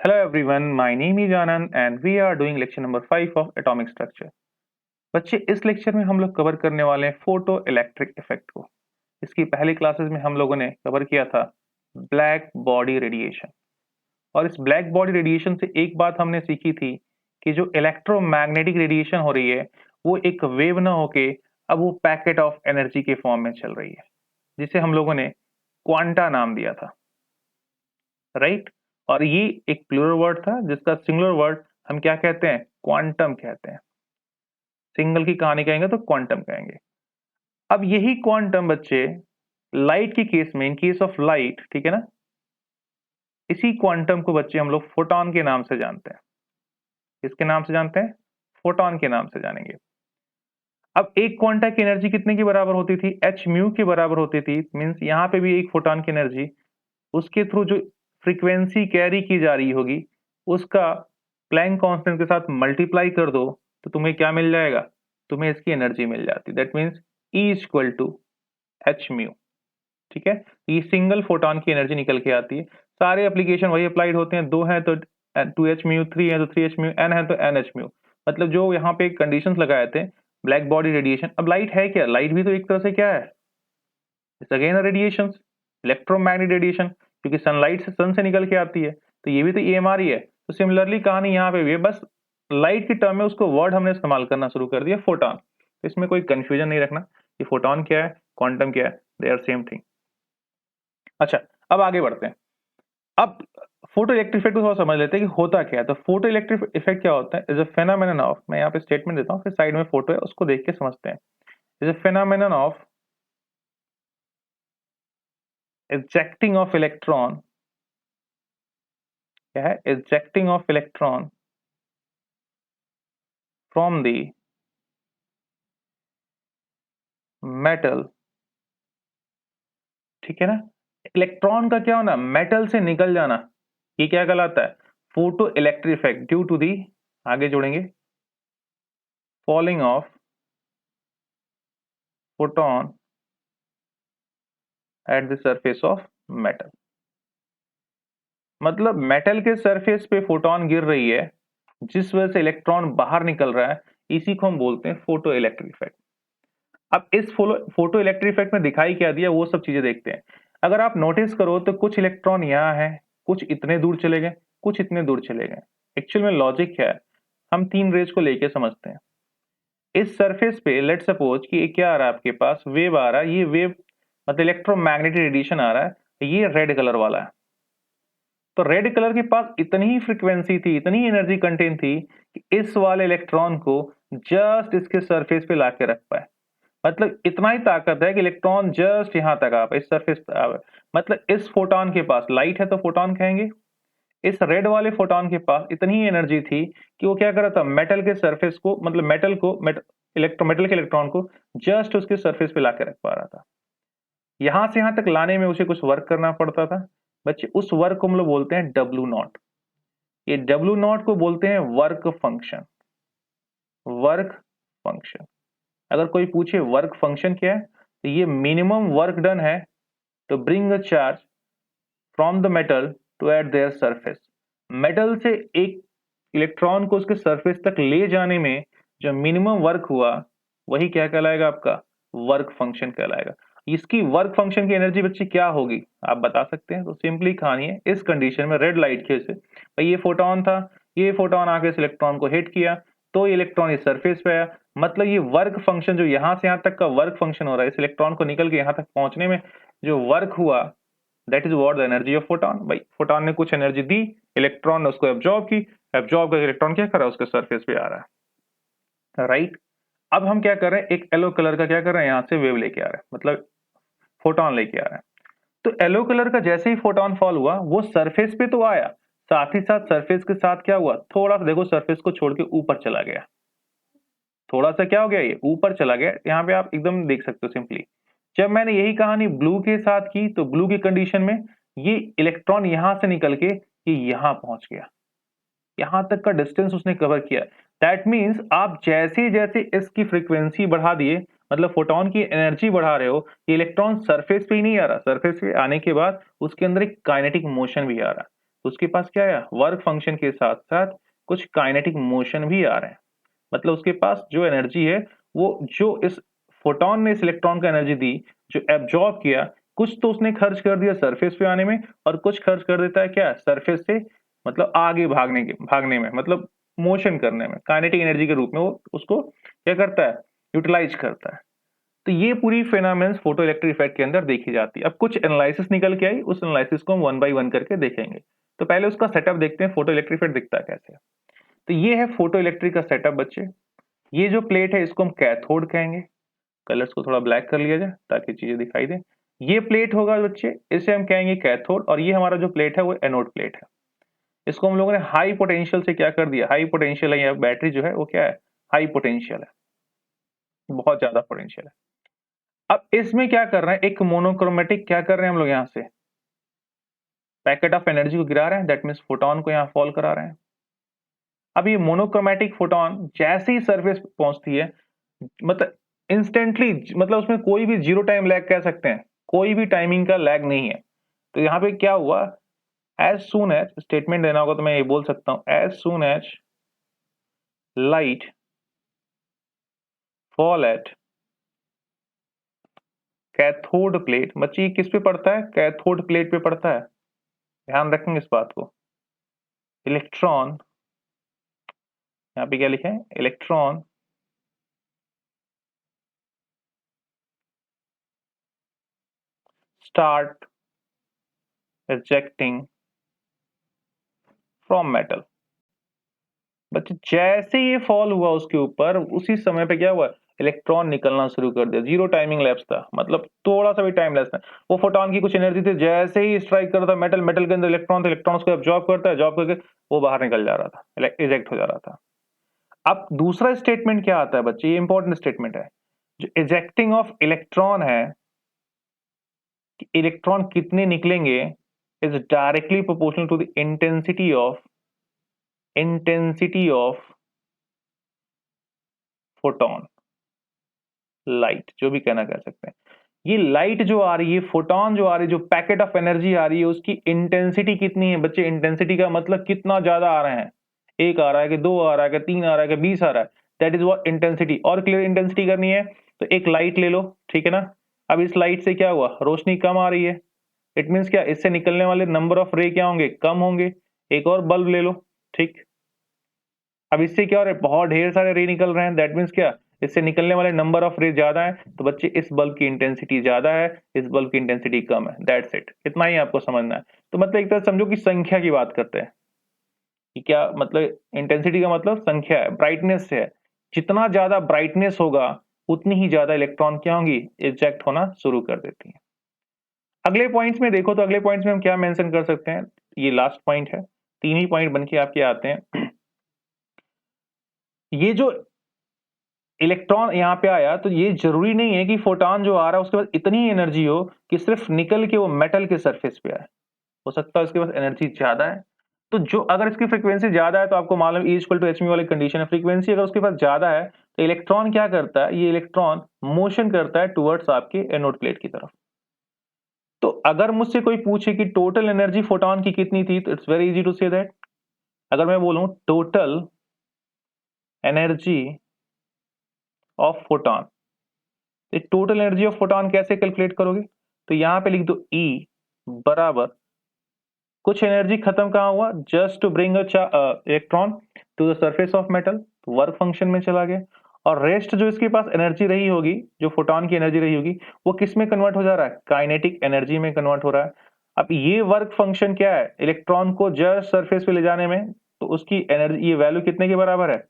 Hello everyone, my name is Anand and we are doing lecture number 5 of atomic structure. बच्चे इस lecture में हम लोग cover करने वाले हैं फोटो इलेक्ट्रिक इफेक्ट को। इसकी पहली क्लासेस में हम लोगों ने कवर किया था ब्लैक बॉडी रेडिएशन। और इस ब्लैक बॉडी रेडिएशन से एक बात हमने सीखी थी कि जो इलेक्ट्रोमैग्नेटिक रेडिएशन हो रही है वो एक वेव ना होके अब वो पैकेट ऑफ एनर्जी के फॉर्म में चल रही है, जिसे हम लोगों ने क्वांटा नाम दिया था, राइट। और ये एक प्लूरल वर्ड था जिसका सिंगुलर वर्ड हम क्या कहते हैं, क्वांटम कहते हैं। सिंगल की कहानी कहेंगे तो क्वांटम कहेंगे। अब यही क्वांटम बच्चे लाइट के केस में, इन केस ऑफ लाइट, ठीक है ना, इसी क्वांटम को बच्चे हम लोग फोटॉन के नाम से जानते हैं। किसके नाम से जानते हैं? फोटॉन के नाम से जानेंगे। अब एक क्वांटा की एनर्जी कितने की बराबर होती थी? एच म्यू के बराबर होती थी। मींस यहाँ पे भी एक फोटॉन की एनर्जी उसके थ्रू जो फ्रीक्वेंसी कैरी की जा रही होगी उसका प्लैंक कांस्टेंट के साथ मल्टीप्लाई कर दो तो तुम्हें क्या मिल जाएगा? तुम्हें इसकी एनर्जी मिल जाती। That means E equal to h mu. ठीक है, ये सिंगल फोटॉन की एनर्जी निकल के आती है। सारे एप्लीकेशन वही अप्लाइड होते हैं। 2 है तो 2h म्यू, 3 है तो 3h म्यू, n है तो nh म्यू। मतलब जो यहाँ पे कंडीशंस लगाए थे ब्लैक बॉडी रेडिएशन। अब लाइट है क्या? लाइट भी तो एक तरह से क्या है? It's again radiation, electromagnetic radiation, क्योंकि सनलाइट से, सन से निकल के आती है, तो ये भी तो EMR ही है। तो सिमिलरली कहानी यहाँ पे भी है, बस लाइट की टर्म में उसको वर्ड हमने इस्तेमाल करना शुरू कर दिया फोटॉन। तो इसमें कोई कंफ्यूजन नहीं रखना कि फोटॉन क्या है, क्वांटम क्या है, दे आर सेम थिंग। अच्छा, अब आगे बढ़ते हैं। अब फोटो इलेक्ट्रिक इफेक्ट को थोड़ा समझ लेते हैं कि होता क्या है। तो फोटो इलेक्ट्रिक इफेक्ट क्या होता है? इज अ फेनोमेनन ऑफ, मैं यहाँ पे स्टेटमेंट देता हूँ, फिर साइड में फोटो है उसको देख के समझते हैं। Is a phenomenon of ejecting of electron, क्या है? ejecting of electron from the metal, ठीक है ना। इलेक्ट्रॉन का क्या होना? मेटल से निकल जाना, ये क्या कहलाता है? Photo electric effect due to the, आगे जोड़ेंगे, falling of photon at the surface of metal. मतलब मेटल के सरफेस पे फोटोन गिर रही है जिस वजह से इलेक्ट्रॉन बाहर निकल रहा है, इसी को हम बोलते हैं फोटो इलेक्ट्रिक इफेक्ट। अब इस फोटो इलेक्ट्रिक इफेक्ट में दिखाई क्या दिया वो सब चीजें देखते हैं। अगर आप नोटिस करो तो कुछ इलेक्ट्रॉन यहाँ है, कुछ इतने दूर चले गए, कुछ इतने दूर चले गए। एक्चुअल में लॉजिक क्या है, हम 3 रेज को लेके समझते हैं। इस सरफेस पे लेट सपोज कि क्या आ रहा है आपके पास, वेव आ रहा है। ये वेव मतलब इलेक्ट्रोमैग्नेटिक रेडिएशन आ रहा है, ये रेड कलर वाला है। तो रेड कलर के पास इतनी ही फ्रीक्वेंसी थी, इतनी एनर्जी कंटेंट थी कि इस वाले इलेक्ट्रॉन को जस्ट इसके सरफेस पे ला के रख पाए। मतलब इतना ही ताकत है कि इलेक्ट्रॉन जस्ट यहां तक आ पाए, इस सरफेस पे आ पाए। मतलब इस फोटोन के पास, लाइट है तो फोटोन कहेंगे, इस रेड वाले फोटोन के पास इतनी ही एनर्जी थी कि वो क्या कर रहा था, मेटल के सरफेस को, मतलब मेटल के इलेक्ट्रॉन को जस्ट उसके सरफेस पे ला के रख पा रहा था। यहां से यहां तक लाने में उसे कुछ वर्क करना पड़ता था। बच्चे उस वर्क को हम लोग बोलते हैं W0। ये W0 को बोलते हैं वर्क फंक्शन। वर्क फंक्शन, अगर कोई पूछे वर्क फंक्शन क्या है, तो ये मिनिमम वर्क डन है to bring a charge from the metal to at their surface। Metal से एक इलेक्ट्रॉन को उसके सरफेस तक ले जाने में जो मिनिमम वर्क हुआ वही क्या कहलाएगा? आपका वर्क फंक्शन कहलाएगा। इसकी वर्क फंक्शन की एनर्जी बच्चे क्या होगी आप बता सकते हैं? तो सिंपली कहानी है, इस कंडीशन में रेड लाइट के से भाई ये फोटोन था, ये फोटोन आके इस इलेक्ट्रॉन को हिट किया तो ये इलेक्ट्रॉन इस सरफेस पे आया। मतलब ये वर्क फंक्शन जो यहां से यहां तक का वर्क फंक्शन हो रहा है, इस इलेक्ट्रॉन को निकल के यहां तक पहुंचने में जो वर्क हुआ, that is what the energy of photon. भाई फोटोन ने कुछ एनर्जी दी, इलेक्ट्रॉन ने उसको एब्जॉर्ब की, एब्जॉर्ब करके इलेक्ट्रॉन क्या कर रहा है, उसके सरफेस पे आ रहा है, राइट। अब हम क्या कर रहे हैं, एक येलो कलर का क्या कर रहे हैं, यहां से वेव लेके आ रहे हैं, मतलब फोटोन लेके आ रहे हैं। तो येलो कलर का जैसे ही फोटोन फॉल हुआ वो सरफेस पे तो आया, साथ ही साथ सरफेस के साथ क्या हुआ, थोड़ा सा देखो सरफेस को छोड़ के ऊपर चला गया। थोड़ा सा क्या हो गया, ये ऊपर चला गया। यहाँ पे आप एकदम देख सकते हो सिंपली। जब मैंने यही कहानी ब्लू के साथ की तो ब्लू की कंडीशन में ये इलेक्ट्रॉन यहां से निकल के ये यहां पहुंच गया, यहां तक का डिस्टेंस उसने कवर किया। दैट मीन्स आप जैसे जैसे इसकी फ्रीक्वेंसी बढ़ा दिए, मतलब फोटोन की एनर्जी बढ़ा रहे हो, ये इलेक्ट्रॉन सरफेस पे ही नहीं आ रहा, सरफेस पे आने के बाद उसके अंदर एक काइनेटिक मोशन भी आ रहा है। तो उसके पास क्या है, वर्क फंक्शन के साथ साथ कुछ काइनेटिक मोशन भी आ रहे हैं। मतलब उसके पास जो एनर्जी है वो जो इस फोटोन ने इस इलेक्ट्रॉन को एनर्जी दी, जो एब्जॉर्ब किया, कुछ तो उसने खर्च कर दिया सरफेस पे आने में और कुछ खर्च कर देता है क्या, सरफेस से मतलब आगे भागने में, मतलब मोशन करने में, काइनेटिक एनर्जी के रूप में वो उसको क्या करता है, यूटिलाइज करता है। तो ये पूरी फिनोमेनन्स फोटो इलेक्ट्रिक इफेक्ट के अंदर देखी जाती है। अब कुछ एनालिसिस निकल के आई, उस एनालिसिस को हम वन बाय वन करके देखेंगे। तो पहले उसका सेटअप देखते हैं, फोटो इलेक्ट्रिक इफेक्ट दिखता है कैसे। तो ये है फोटो इलेक्ट्रिक का सेटअप बच्चे। ये जो प्लेट है इसको हम कैथोड कहेंगे। कलर्स को थोड़ा ब्लैक कर लिया जाए ताकि चीजें दिखाई दे। ये प्लेट होगा बच्चे, इसे हम कहेंगे कैथोड, और ये हमारा जो प्लेट है वो एनोड प्लेट है। इसको हम लोगों ने हाई पोटेंशियल से क्या कर दिया, हाई पोटेंशियल है, बैटरी जो है वो क्या है, हाई पोटेंशियल है, बहुत ज्यादा पोटेंशियल है। अब इसमें क्या कर रहे हैं, एक मोनोक्रोमेटिक क्या कर रहे हैं हम लोग, यहाँ से पैकेट ऑफ एनर्जी को गिरा रहे हैं, दैट मीन्स फोटोन को यहाँ फॉल करा रहे हैं। अब ये मोनोक्रोमेटिक फोटोन जैसे ही सरफेस पहुंचती है, मतलब इंस्टेंटली, मतलब उसमें कोई भी जीरो टाइम लैग कह सकते हैं, कोई भी टाइमिंग का लैग नहीं है। तो यहाँ पे क्या हुआ, एज सून एज स्टेटमेंट देना होगा तो मैं ये बोल सकता हूं, as soon as light fall at cathode plate, बच्चे ये किस पे पड़ता है, कैथोड प्लेट पे पड़ता है, ध्यान रखेंगे इस बात को। इलेक्ट्रॉन, यहाँ पे क्या लिखे हैं, electron start ejecting from metal. बच्चे जैसे ये फॉल हुआ उसके ऊपर, उसी समय पे क्या हुआ, इलेक्ट्रॉन निकलना शुरू कर दिया। जीरो टाइमिंग लैप्स था, मतलब थोड़ा सा भी टाइम लेस था। वो फोटोन की कुछ एनर्जी थी, जैसे ही स्ट्राइक करता मेटल, मेटल के अंदर इलेक्ट्रॉन था, इलेक्ट्रॉन उसको एब्जॉर्ब करता है, एब्जॉर्ब करके वो बाहर निकल जा रहा था, इजेक्ट हो जा रहा था। अब दूसरा स्टेटमेंट क्या आता है बच्चे, ये इंपॉर्टेंट स्टेटमेंट है, जो इजेक्टिंग ऑफ इलेक्ट्रॉन है, इलेक्ट्रॉन कितने निकलेंगे is directly proportional to the intensity of photon, light, जो भी कहना कह सकते हैं। ये लाइट जो आ रही है, फोटोन जो आ रही है, जो पैकेट ऑफ एनर्जी आ रही है, उसकी इंटेंसिटी कितनी है बच्चे। इंटेंसिटी का मतलब कितना ज्यादा आ रहे हैं, एक आ रहा है कि दो आ रहा है कि तीन आ रहा है कि 20 आ रहा है, दैट इज व्हाट इंटेंसिटी। और क्लियर इंटेंसिटी करनी है तो एक लाइट ले लो, ठीक है ना। अब इस लाइट से क्या हुआ, रोशनी कम आ रही है, इट मीन्स क्या, इससे निकलने वाले नंबर ऑफ रे क्या होंगे, कम होंगे। एक और बल्ब ले लो, ठीक। अब इससे क्या हो रहा है, बहुत ढेर सारे रे निकल रहे हैं, दैट मीन्स क्या, इससे निकलने वाले नंबर ऑफ रे ज्यादा है, तो बच्चे इस बल्ब की इंटेंसिटी ज्यादा है, इस बल्ब की इंटेंसिटी कम है, दैट्स इट। इतना ही आपको समझना है। तो मतलब एक तरह समझो कि संख्या की बात करते हैं कि क्या मतलब, इंटेंसिटी का मतलब संख्या है, ब्राइटनेस से है। जितना ज्यादा ब्राइटनेस होगा उतनी ही ज्यादा इलेक्ट्रॉन क्या होंगी, इजेक्ट होना शुरू कर देती है। अगले पॉइंट्स में देखो तो अगले पॉइंट्स में हम क्या मेंशन कर सकते हैं, ये लास्ट पॉइंट है, तीन ही पॉइंट बन के आपके आते हैं। ये जो इलेक्ट्रॉन यहाँ पे आया, तो ये जरूरी नहीं है कि फोटोन जो आ रहा है उसके पास इतनी एनर्जी हो कि सिर्फ निकल के वो मेटल के सरफेस पे आए, हो सकता है उसके पास एनर्जी ज्यादा है। तो जो अगर इसकी फ्रीक्वेंसी ज्यादा है तो आपको मालूम E इक्वल टू एच वाली कंडीशन है, फ्रीक्वेंसी अगर उसके पास ज्यादा है तो इलेक्ट्रॉन क्या करता है, ये इलेक्ट्रॉन मोशन करता है टुवर्ड्स आपके एनोड प्लेट की तरफ। तो अगर मुझसे कोई पूछे कि टोटल एनर्जी फोटोन की कितनी थी, तो it's very easy to say that. अगर मैं बोलूं टोटल एनर्जी ऑफ फोटोन, तो टोटल एनर्जी ऑफ फोटोन कैसे कैलकुलेट करोगे, तो यहां पे लिख दो E बराबर, कुछ एनर्जी खत्म कहां हुआ, just to bring electron to the surface of metal, work function में चला गया। और रेस्ट जो इसके पास एनर्जी रही होगी, जो फोटोन की एनर्जी रही होगी, वो किस में कन्वर्ट हो जा रहा है, काइनेटिक एनर्जी में कन्वर्ट हो रहा है। अब ये वर्क फंक्शन क्या है, इलेक्ट्रॉन को जस्ट सरफेस पे ले जाने में, तो उसकी एनर्जी, ये वैल्यू कितने के बराबर है,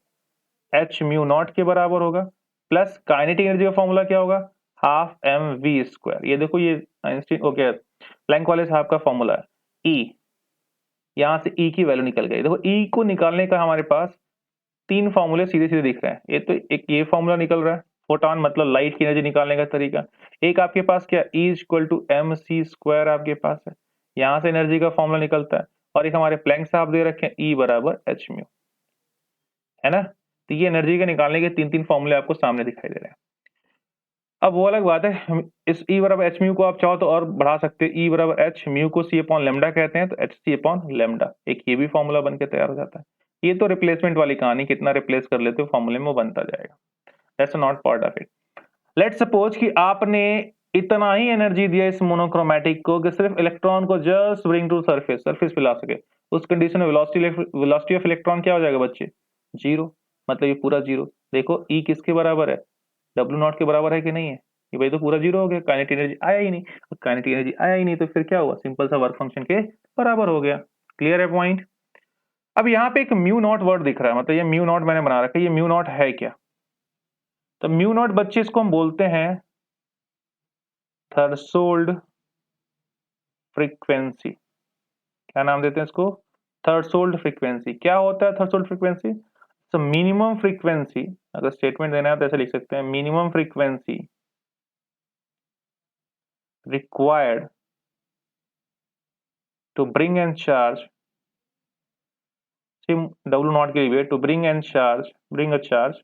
एच म्यू नॉट के बराबर होगा, प्लस काइनेटिक एनर्जी का फॉर्मूला क्या होगा, हाफ एम वी स्क्वायर। ये देखो, ये आइंस्टीन ओके प्लैंक वाले साहब का फॉर्मूला है। ई, यहां से ई की वैल्यू निकल गई। देखो ई को निकालने का हमारे पास तीन फॉर्मूले सीधे सीधे दिख रहे हैं। ये तो एक ये फॉर्मूला निकल रहा है, फोटोन मतलब लाइट की एनर्जी निकालने का तरीका। एक आपके पास क्या, E equal to m c square आपके पास है, यहां से एनर्जी का फॉर्मूला निकलता है। और एक हमारे प्लैंक साहब दे रखे हैं, ई बराबर एच म्यू, है ना। तो ये एनर्जी के निकालने के तीन तीन फॉर्मूले आपको सामने दिखाई दे रहे हैं। अब वो अलग बात है, इस ई बराबर एच म्यू को आप चाहो तो और बढ़ा सकते हो, ई बराबर एच म्यू को सी अपॉन लेमडा कहते हैं, तो एच सी अपॉन लेमडा, एक ये भी फॉर्मूला बन के तैयार हो जाता है। ये तो रिप्लेसमेंट वाली कहानी, कितना रिप्लेस कर लेते हो फॉर्मूले में वो बनता जाएगा, that's not part of it. Let's suppose कि आपने इतना ही एनर्जी दिया इस मोनोक्रोमैटिक को कि सिर्फ इलेक्ट्रॉन को just bring to surface, surface पे ला सके। उस कंडीशन में वेलोसिटी ऑफ इलेक्ट्रॉन क्या हो जाएगा बच्चे? जीरो। मतलब ये पूरा जीरो। देखो ई किसके बराबर है? डब्ल्यू नॉट के बराबर है कि नहीं है? ये भाई तो पूरा जीरो हो गया, काइनेटिक एनर्जी आया ही नहीं। काइनेटिक एनर्जी आया ही नहीं तो फिर क्या हुआ? सिंपल सा वर्क फंक्शन के बराबर हो गया। क्लियर है पॉइंट? अब यहाँ पे एक म्यू नॉट वर्ड दिख रहा है, मतलब ये म्यू नॉट मैंने बना रखा है, ये म्यू नॉट है क्या? तो म्यू नॉट बच्चे इसको हम बोलते हैं थ्रेशोल्ड फ्रीक्वेंसी। क्या नाम देते हैं इसको? Threshold frequency. क्या होता है थ्रेशोल्ड फ्रीक्वेंसी? तो मिनिमम फ्रीक्वेंसी, अगर स्टेटमेंट देना है तो ऐसे लिख सकते हैं, minimum frequency required to bring and charge, see W naught के लिए to bring and charge, bring a charge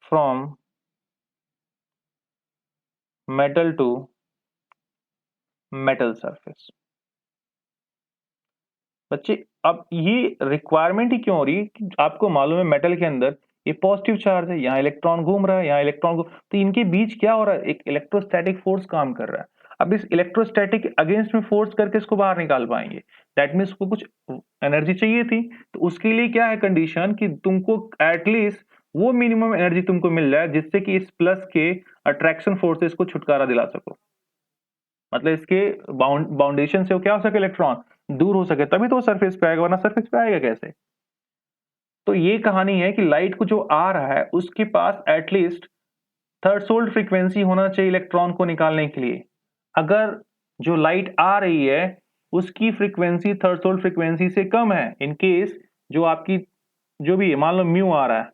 from metal to metal surface। बच्चे अब ये रिक्वायरमेंट ही क्यों हो रही है कि आपको मालूम है मेटल के अंदर ये पॉजिटिव चार्ज है, यहाँ इलेक्ट्रॉन घूम रहा है, यहाँ इलेक्ट्रॉन घूम, तो इनके बीच क्या हो रहा है? एक इलेक्ट्रोस्टैटिक फोर्स काम कर रहा है। अब इस इलेक्ट्रोस्टैटिक अगेंस्ट में फोर्स करके इसको बाहर निकाल पाएंगे, दैट मीन्स को कुछ एनर्जी चाहिए थी, तो उसके लिए क्या है कंडीशन कि तुमको एटलीस्ट वो मिनिमम एनर्जी तुमको मिल जाए जिससे कि इस प्लस के अट्रैक्शन फोर्सेस को छुटकारा दिला सको। मतलब इसके बाउंडेशन से वो क्या हो सके? इलेक्ट्रॉन दूर हो सके, तभी तो वो सरफेस पे आएगा, वरना सरफेस पे आएगा कैसे? तो ये कहानी है कि लाइट को जो आ रहा है उसके पास एटलीस्ट थ्रेशोल्ड फ्रीक्वेंसी होना चाहिए इलेक्ट्रॉन को निकालने के लिए। अगर जो लाइट आ रही है उसकी फ्रीक्वेंसी थ्रेशोल्ड फ्रीक्वेंसी से कम है, इन केस जो आपकी जो भी मान लो म्यू आ रहा है,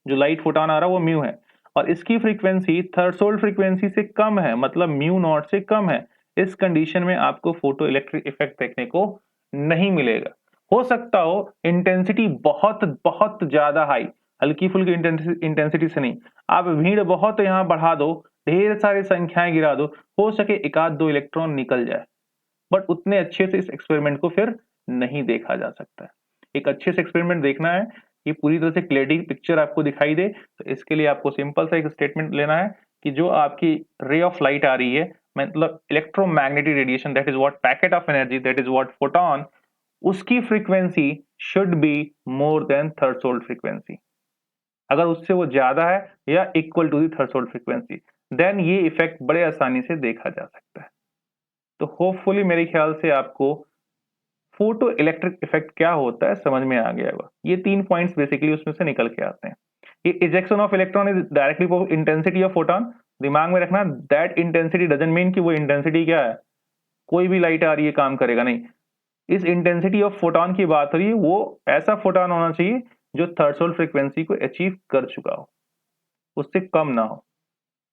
जो लाइट फोटॉन आ रहा है वो म्यू है, और इसकी फ्रीक्वेंसी थ्रेशोल्ड फ्रीक्वेंसी से कम है, मतलब म्यू नॉट से कम है, इस कंडीशन में आपको फोटो इलेक्ट्रिक इफेक्ट देखने को नहीं मिलेगा। हो सकता हो इंटेंसिटी बहुत बहुत ज्यादा हाई, हल्की फुल्की इंटेंसिटी से नहीं, आप भीड़ बहुत यहाँ बढ़ा दो, ढेर सारी संख्याएं गिरा दो, हो सके एक आध दो इलेक्ट्रॉन निकल जाए, बट उतने अच्छे से इस एक्सपेरिमेंट को फिर नहीं देखा जा सकता है। एक अच्छे से एक्सपेरिमेंट देखना है, ये पूरी तरह से क्लियरिटी पिक्चर आपको दिखाई दे, तो इसके लिए आपको सिंपल सा एक स्टेटमेंट लेना है कि जो आपकी रे ऑफ लाइट आ रही है, मतलब electromagnetic radiation, that is what packet of energy, that is what photon, उसकी frequency should be more than threshold frequency. अगर उससे वो ज्यादा है या equal to the threshold frequency, then ये इफेक्ट बड़े आसानी से देखा जा सकता है। तो होपफुली मेरे ख्याल से आपको फोटो इलेक्ट्रिक इफेक्ट क्या होता है समझ में आ गया होगा। ये 3 पॉइंट्स बेसिकली उसमें से निकल के आते हैं। ये ejection of electron is directly intensity of photon. दिमाग में रखना, दैट इंटेंसिटी डजंट मीन कि वो इंटेंसिटी क्या है, कोई भी लाइट आ रही है काम करेगा, नहीं। इस इंटेंसिटी ऑफ फोटॉन की बात हो रही है, वो ऐसा फोटॉन होना चाहिए जो थ्रेशोल्ड फ्रीक्वेंसी को अचीव कर चुका हो, उससे कम ना हो,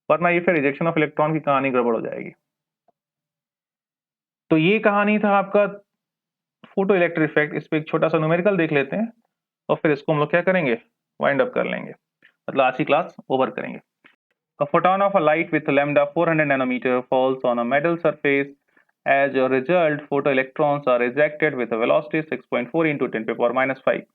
वरना ये फिर रिजेक्शन ऑफ इलेक्ट्रॉन की कहानी गड़बड़ हो जाएगी। तो ये कहानी था आपका फोटो इलेक्ट्रिक इफेक्ट। इस पे एक छोटा सा न्यूमेरिकल देख लेते हैं और फिर इसको हम लोग क्या करेंगे, वाइंड अप कर लेंगे, मतलब आज की क्लास ओवर करेंगे। A photon of a light with lambda 400 nanometer falls on a metal surface. As a result, photoelectrons are ejected with a velocity 6.4 into 10 to the power minus 5।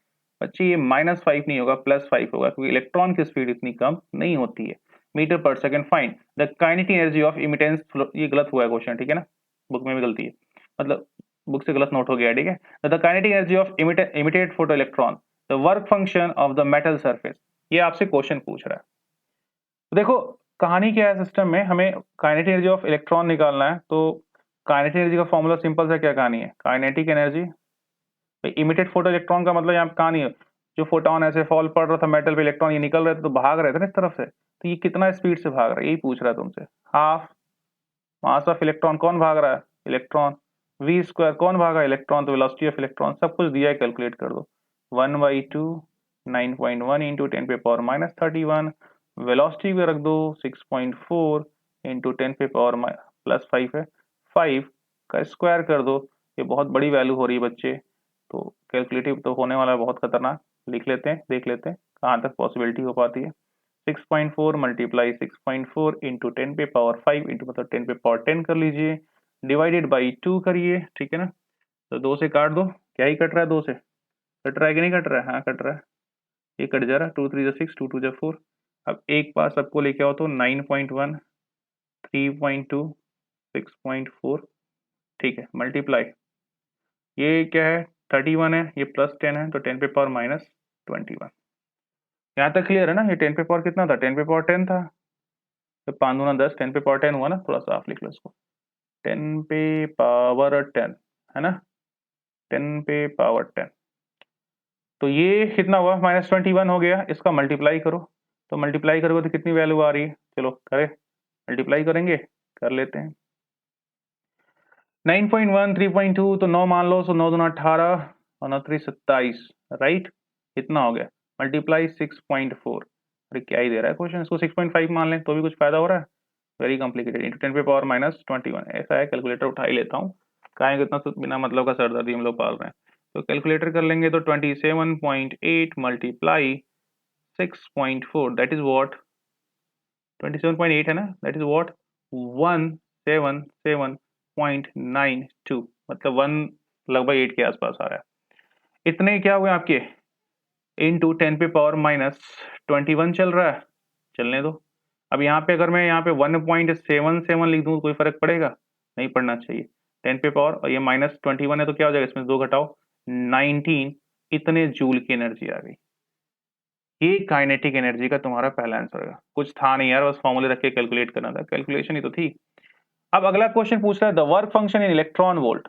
बच्चे ये -5 नहीं होगा, +5 होगा, क्योंकि इलेक्ट्रॉन की स्पीड इतनी कम नहीं होती है। मीटर पर second find the kinetic energy of immittance. ये गलत हुआ है क्वेश्चन, ठीक है ना, बुक में भी गलती है, मतलब बुक से गलत नोट हो गया, ठीक है। The kinetic energy of emitted photo electron, the work function of the metal surface. ये आपसे क्वेश्चन पूछ रहा है। तो देखो कहानी क्या है, सिस्टम में हमें काइनेटिक एनर्जी ऑफ इलेक्ट्रॉन निकालना है, तो काइनेटिक एनर्जी का फॉर्मूला सिंपल सा क्या कहानी है, kinetic energy emitted photo electron का मतलब यहाँ पे कहानी है, जो फोटोन ऐसे फॉल पड़ रहा था मेटल पे, इलेक्ट्रॉन ये निकल रहे थे तो भाग रहे थे ना इस तरफ से, तो ये कितना स्पीड से भाग रहा है, यही पूछ रहा है तुमसे। हाफ मास ऑफ इलेक्ट्रॉन, कौन भाग रहा है, इलेक्ट्रॉन। वी स्क्वायर, कौन भागा, इलेक्ट्रॉन, तो वेलोसिटी ऑफ इलेक्ट्रॉन सब कुछ दिया है, कैलकुलेट कर दो। 1/2 9.1 इंटू 10 पे पावर माइनस 31, वेलोसिटी भी रख दो 6.4 इंटू 10 पे पावर प्लस 5 है, 5 का स्क्वायर कर दो। ये बहुत बड़ी वैल्यू हो रही है बच्चे, तो कैलकुलेटिव तो होने वाला है बहुत खतरनाक। लिख लेते हैं, देख लेते हैं कहाँ तक पॉसिबिलिटी हो पाती है। 6.4 मल्टीप्लाई 6.4 इंटू 10 पे पावर 5 इंटू मतलब 10 पे पावर 10 कर लीजिए, डिवाइडेड बाई 2 करिए, ठीक है ना। तो 2 से काट दो, क्या ही कट रहा है, 2 से कट रहा है कि नहीं कट रहा है, हाँ कट रहा है, ये कट जा रहा है, 2 3 जा 6, 2 2 जा 4। अब एक पास सबको लेके आओ तो 9.1, 3.2, 6.4, ठीक है, मल्टीप्लाई, ये क्या है 31 है, ये प्लस 10 है, तो 10 पे पावर माइनस 21। यहाँ तक क्लियर है ना। ये 10 पे पावर कितना था, 10 पे पावर 10 था, तो 5 दूना 10, 10 पे पावर 10 हुआ ना, थोड़ा सा आप लिख लो इसको, 10 पे पावर 10 है ना, 10 पे पावर 10। तो ये कितना हुआ, -21 हो गया, इसका मल्टीप्लाई करो, तो मल्टीप्लाई करोगे तो कितनी वैल्यू आ रही है, चलो करें, मल्टीप्लाई करेंगे, कर लेते हैं। 9.1 3.2 तो 9 मान लो, सो 9 दूना 18 और 9 3 27, राइट, इतना हो गया, मल्टीप्लाई 6.4, अरे क्या ही दे रहा है क्वेश्चन, इसको 6.5 मान लें तो भी कुछ फायदा हो रहा है, वेरी कॉम्प्लिकेटेड, इंटू 10 पे पावर माइनस 21, ऐसा है, कैलकुलेटर उठा ही लेता हूँ, काहे कितना बिना मतलब का सरदर्दी हम लोग पाल रहे हैं। तो कैलकुलेटर कर लेंगे तो 27.8 मल्टीप्लाई 6.4 दैट इज व्हाट, 27.8 है ना, दैट इज व्हाट 177.92, मतलब 1 लगभग 8 के आसपास आ रहा है। इतने क्या हुए आपके, इंटू 10 पे पावर माइनस 21 चल रहा है, चलने दो। अब यहाँ पे अगर मैं यहाँ पे 1.77 लिख दूँ कोई फर्क पड़ेगा, नहीं पड़ना चाहिए, 10 पे पावर और ये -21 है तो क्या हो जाएगा, इसमें 2 घटाओ 19, इतने जूल की एनर्जी आ गई। ये काइनेटिक एनर्जी का तुम्हारा पहला आंसर होगा, कुछ था नहीं यार, बस फॉर्मूले रख के कैलकुलेट करना था, कैलकुलेशन ही तो थी। अब अगला क्वेश्चन पूछ रहा है the work function in electron volt,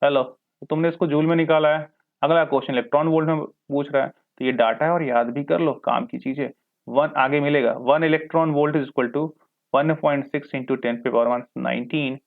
hello, तो तुमने इसको जूल में निकाला है, अगला क्वेश्चन इलेक्ट्रॉन वोल्ट में पूछ रहा है, तो ये डाटा है और याद भी कर लो, काम की चीज है। वन आगे मिलेगा, 1 electron volt is equal to 1.6 into 10 पे पावर 19,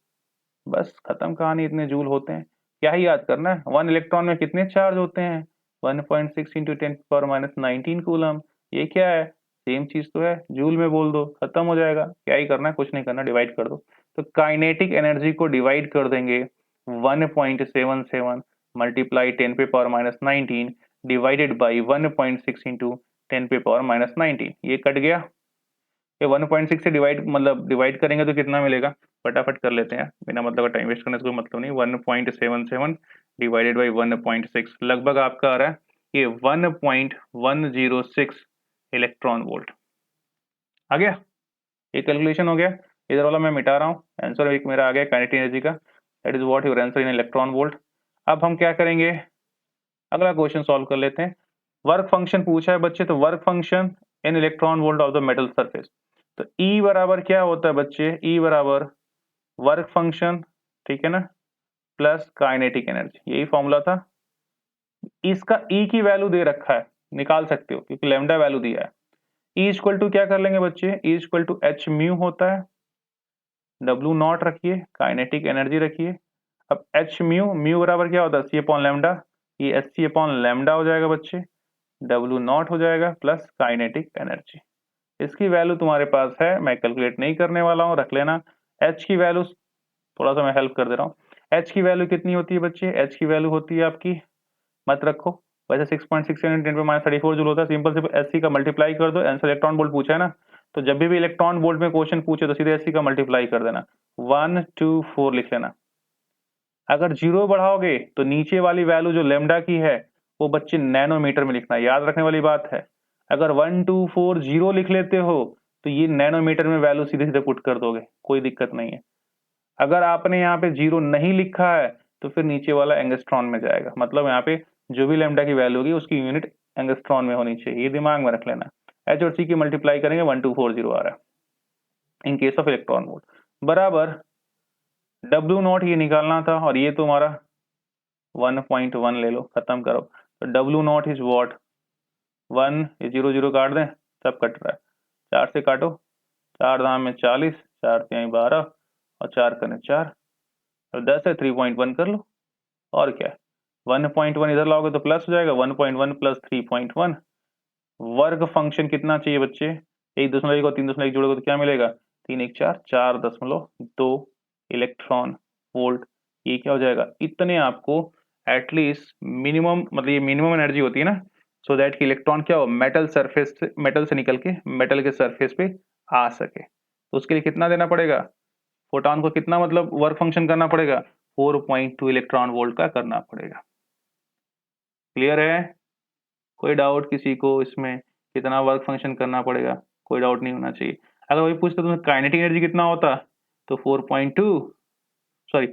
बस खत्म कहानी, इतने जूल होते हैं, क्या ही याद करना है, 1 इलेक्ट्रॉन में कितने चार्ज होते हैं, 1.6 इंटू 10 पावर -19 कूलम, ये क्या है, सेम चीज तो है, जूल में बोल दो, खत्म हो जाएगा, क्या ही करना है, कुछ नहीं करना, डिवाइड कर दो। तो काइनेटिक एनर्जी को डिवाइड कर देंगे 1.77 मल्टीप्लाई 10 पे पावर -19 डिवाइडेड बाई 1.6 इंटू 10 पे पावर -19, ये कट गया, ये 1.6 से डिवाइड करेंगे तो कितना मिलेगा, फटाफट कर लेते हैं बिना मतलब का टाइम वेस्ट करने से कोई मतलब नहीं, 1.77 डिवाइडेड बाई 1.6 लगभग आपका आ रहा है ये 1.106 इलेक्ट्रॉन वोल्ट आ गया। ये कैलकुलेशन हो गया, इधर वाला मैं मिटा रहा हूँ, आंसर एक मेरा आ गया काइनेटिक एनर्जी का, that is what your answer in electron volt. अब हम क्या करेंगे, अगला क्वेश्चन सॉल्व कर लेते हैं। वर्क फंक्शन पूछा है बच्चे, तो work function in electron volt of the metal surface, तो E बराबर क्या होता है बच्चे, E बराबर वर्क फंक्शन, ठीक है ना, प्लस काइनेटिक एनर्जी, यही फॉर्मूला था। इसका E की वैल्यू दे रखा है, निकाल सकते हो क्योंकि लैम्डा वैल्यू दिया है। E इक्वल टू क्या कर लेंगे बच्चे, E equal to h mu होता है, W नॉट रखिए, काइनेटिक एनर्जी रखिए। अब एच म्यू, म्यू बराबर क्या होता है सी अपॉन लैम्डा, ये एच सी अपॉन लैम्डा हो जाएगा बच्चे, W नॉट हो जाएगा प्लस काइनेटिक एनर्जी। इसकी वैल्यू तुम्हारे पास है, मैं कैलकुलेट नहीं करने वाला हूँ, रख लेना। H की वैल्यू थोड़ा सा मैं हेल्प कर दे रहा हूँ, H की वैल्यू कितनी होती है बच्चे, H की वैल्यू होती है आपकी, मत रखो, वैसे 6.6 10 पे -34 जूल होता है, सिंपल से एससी का मल्टीप्लाई कर दो, आंसर इलेक्ट्रॉन वोल्ट पूछा है ना, तो जब भी इलेक्ट्रॉन वोल्ट में क्वेश्चन पूछे तो सीधे एससी का मल्टीप्लाई कर देना, 124 लिख लेना। अगर जीरो बढ़ाओगे तो नीचे वाली वैल्यू जो लेमडा की है वो बच्चे नैनोमीटर में लिखना, याद रखने वाली बात है। अगर 1240 लिख लेते हो तो ये नैनोमीटर में वैल्यू सीधे सीधे पुट कर दोगे, कोई दिक्कत नहीं है। अगर आपने यहाँ पे जीरो नहीं लिखा है तो फिर नीचे वाला एंगस्ट्रॉन में जाएगा, मतलब यहाँ पे जो भी लेमडा की वैल्यू होगी उसकी यूनिट एंगस्ट्रॉन में होनी चाहिए, ये दिमाग में रख लेना। एच और सी की मल्टीप्लाई करेंगे 1240 आ रहा है in case of electron volt, बराबर W नॉट ये निकालना था और ये तुम्हारा 1.1 ले लो, खत्म करो, तो W नॉट इज वॉट 1, ये 0 0 काट दें, सब कट रहा है, 4 से काटो, 4 दाम में 40, 4 से 12 और 4 करें 4, तो 10 है, 3.1 कर लो, और क्या है 1.1 इधर लाओगे तो प्लस हो जाएगा, 1.1 प्लस 3.1, वर्ग फंक्शन कितना चाहिए बच्चे, 1.1 को 3.1 जोड़ोगे तो क्या मिलेगा, 3 1 4, 4.2 इलेक्ट्रॉन वोल्ट, ये क्या हो जाएगा, इतने आपको एटलीस्ट मिनिमम, मतलब ये मिनिमम एनर्जी होती है ना, सो दैट कि इलेक्ट्रॉन क्या हो, मेटल से निकल के मेटल के सरफेस पे आ सके। तो उसके लिए कितना देना पड़ेगा, फोटॉन को कितना मतलब वर्क फंक्शन करना पड़ेगा, 4.2 इलेक्ट्रॉन वोल्ट का करना पड़ेगा। क्लियर है, कोई डाउट किसी को इसमें, कितना वर्क फंक्शन करना पड़ेगा, कोई डाउट नहीं होना चाहिए। अगर वही पूछते तुम्हें काइनेटिक एनर्जी कितना होता, तो 4.2 सॉरी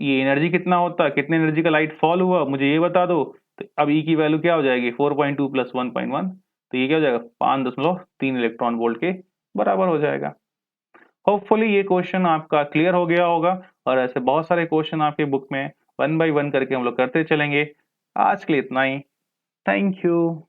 ये एनर्जी कितना होता, कितने एनर्जी का लाइट फॉल हुआ मुझे ये बता दो। तो अब ई की वैल्यू क्या हो जाएगी, 4.2 प्लस 1.1, तो ये क्या हो जाएगा 5.3 इलेक्ट्रॉन वोल्ट के बराबर हो जाएगा। होपफुली ये क्वेश्चन आपका क्लियर हो गया होगा, और ऐसे बहुत सारे क्वेश्चन आपके बुक में 1 बाय 1 करके हम लोग करते चलेंगे। आज के लिए इतना ही, थैंक यू।